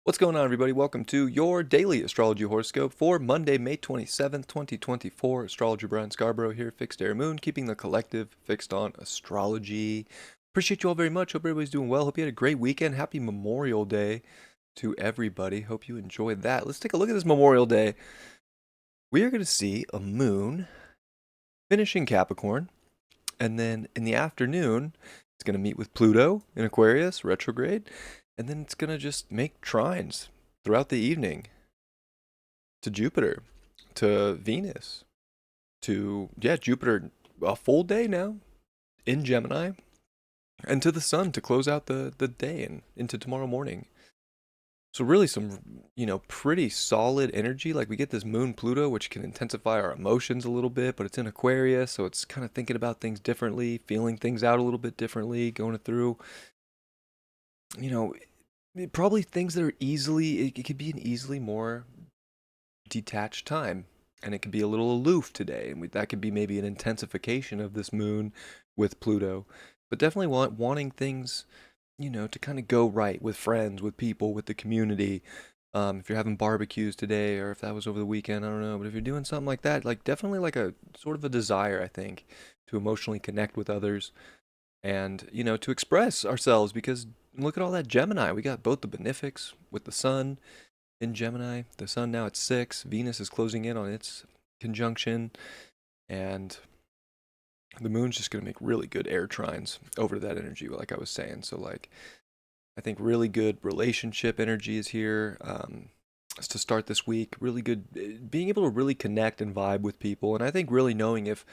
What's going on, everybody? Welcome to your daily astrology horoscope for Monday, May 27th, 2024. Astrologer Brian Scarborough here, Fixed Air Moon, keeping the collective fixed on astrology. Appreciate you all very much. Hope everybody's doing well. Hope you had a great weekend. Happy Memorial Day to everybody. Hope you enjoyed that. Let's take a look at this Memorial Day. We are going to see a moon finishing Capricorn, and then in the afternoon, it's going to meet with Pluto in Aquarius, retrograde, and then it's going to just make trines throughout the evening to Jupiter, to Venus, to, Jupiter, a full day now in Gemini, and to the sun to close out the day and into tomorrow morning. So really some, pretty solid energy. Like we get this moon Pluto, which can intensify our emotions a little bit, but it's in Aquarius, so it's kind of thinking about things differently, feeling things out a little bit differently, going through, you know, probably things that are it could be an easily more detached time. And it could be a little aloof today. And that could be maybe an intensification of this moon with Pluto. But definitely wanting things, to kind of go right with friends, with people, with the community. If you're having barbecues today, or if that was over the weekend, I don't know. But if you're doing something like that, like definitely like a sort of a desire, I think, to emotionally connect with others and, to express ourselves because look at all that Gemini. We got both the benefics with the sun in Gemini. The sun now at 6. Venus is closing in on its conjunction. And the moon's just going to make really good air trines over that energy, like I was saying. So, like, I think really good relationship energy is here to start this week. Really good, being able to really connect and vibe with people. And I think really knowing if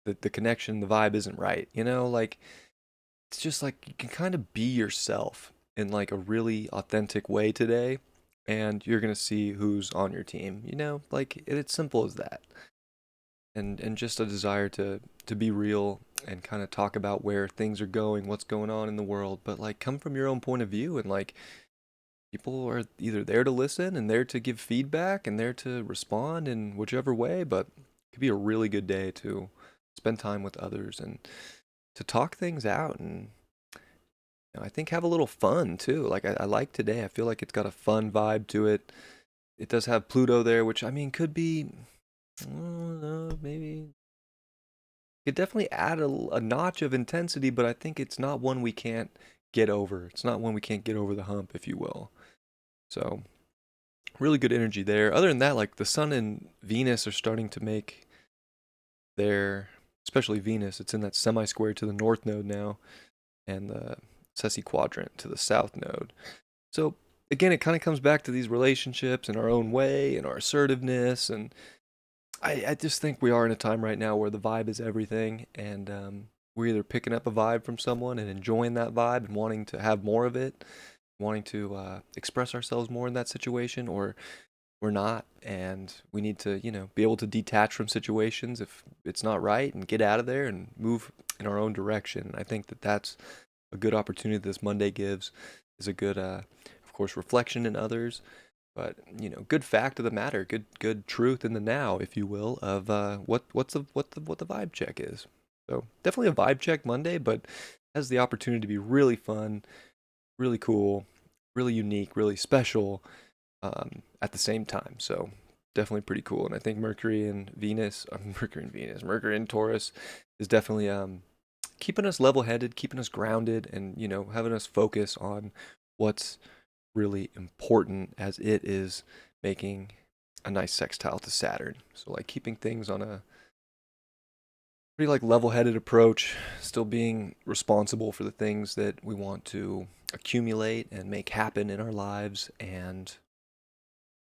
the connection, the vibe isn't right, like it's just like you can kind of be yourself in like a really authentic way today. And you're going to see who's on your team, like it's simple as that. And just a desire to be real and kind of talk about where things are going, what's going on in the world, but like come from your own point of view and like people are either there to listen and there to give feedback and there to respond in whichever way, but it could be a really good day to spend time with others and to talk things out and I think have a little fun too. Like I like today. I feel like it's got a fun vibe to it. It does have Pluto there, which I mean could be, I don't know, maybe could definitely add a notch of intensity, but I think it's not one we can't get over. It's not one we can't get over the hump, if you will. So, really good energy there. Other than that, like the Sun and Venus are starting to make their, especially Venus, it's in that semi square to the north node now, and the Ceci quadrant to the south node. So, again, it kind of comes back to these relationships in our own way and our assertiveness and I just think we are in a time right now where the vibe is everything, and we're either picking up a vibe from someone and enjoying that vibe and wanting to have more of it, wanting to express ourselves more in that situation, or we're not, and we need to, be able to detach from situations if it's not right and get out of there and move in our own direction. I think that that's a good opportunity this Monday gives, is a good, of course, reflection in others but good fact of the matter, good truth in the now, if you will, of what the vibe check is. So definitely a vibe check Monday, but has the opportunity to be really fun, really cool, really unique, really special at the same time. So definitely pretty cool. And I think Mercury and Taurus is definitely keeping us level-headed, keeping us grounded, and having us focus on what's really important as it is making a nice sextile to Saturn. So like keeping things on a pretty like level-headed approach, still being responsible for the things that we want to accumulate and make happen in our lives and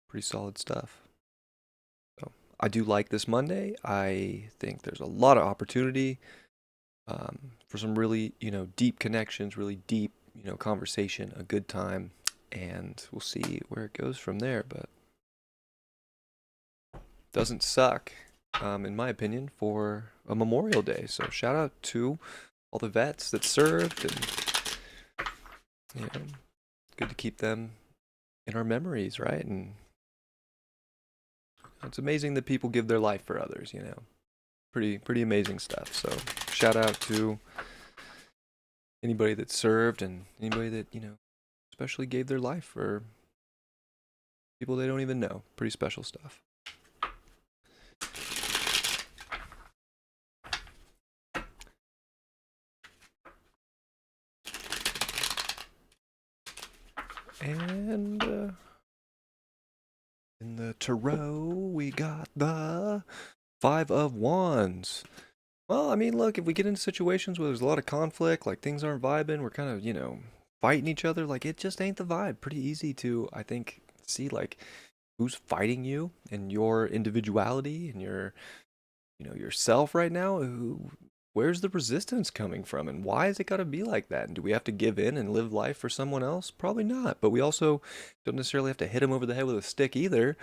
pretty solid stuff. So I do like this Monday. I think there's a lot of opportunity for some really, deep connections, really deep, conversation, a good time, and we'll see where it goes from there. But doesn't suck, in my opinion, for a Memorial Day. So shout out to all the vets that served, and good to keep them in our memories, right? And it's amazing that people give their life for others. Pretty amazing stuff. So shout out to anybody that served and anybody that especially gave their life for People they don't even know. Pretty special stuff. And in the tarot, we got the Five of Wands. Well, I mean, look, if we get into situations where there's a lot of conflict, like things aren't vibing, we're kind of, fighting each other, like it just ain't the vibe. Pretty easy to, I think, see like who's fighting you and your individuality and your, yourself right now. Where's the resistance coming from and why has it got to be like that? And do we have to give in and live life for someone else? Probably not. But we also don't necessarily have to hit them over the head with a stick either.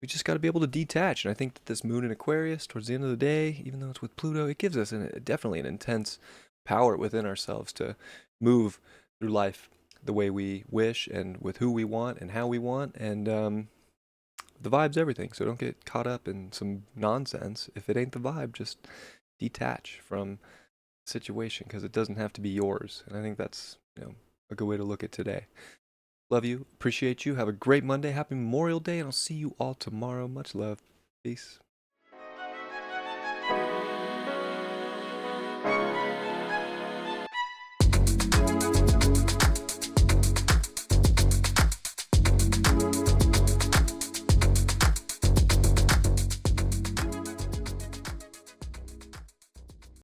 We just got to be able to detach. And I think that this moon in Aquarius, towards the end of the day, even though it's with Pluto, it gives us definitely an intense power within ourselves to move through life the way we wish and with who we want and how we want. And the vibe's everything. So don't get caught up in some nonsense. If it ain't the vibe, just detach from the situation because it doesn't have to be yours. And I think that's, a good way to look at today. Love you. Appreciate you. Have a great Monday. Happy Memorial Day. And I'll see you all tomorrow. Much love. Peace.